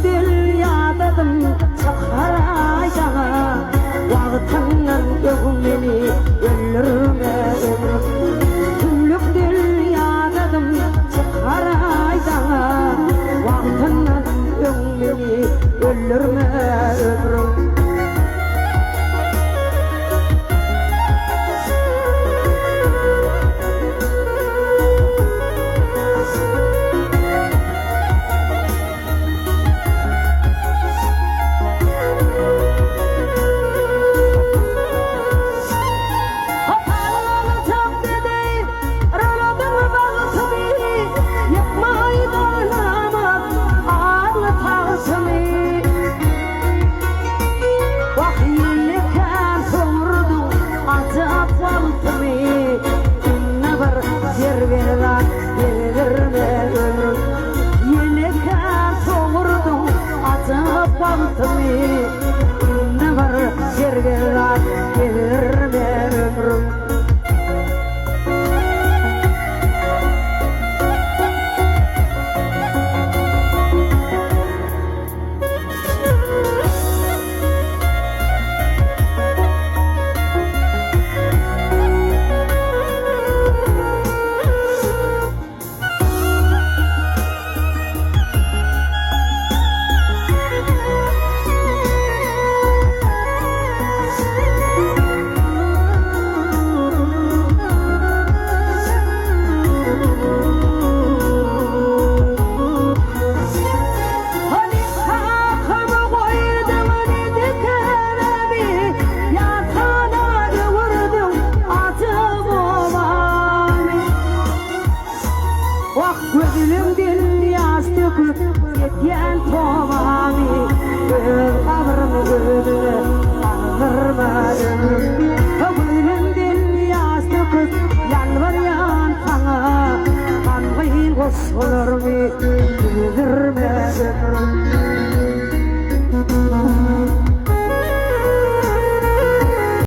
dil yadadım Saharay sana Vaqtından ögün meni Öldürme ömrüm Tüllük dil yadadım Saharay sana Vaqtından ögün meni Öldürme ömrüm Gözülüm dil yastık yetyen tomami Kabrımı gözüne aldırma ömrüm Gözülüm dil yastık yalvar yan sana Kangıyın koşulur mi Güldürme ömrüm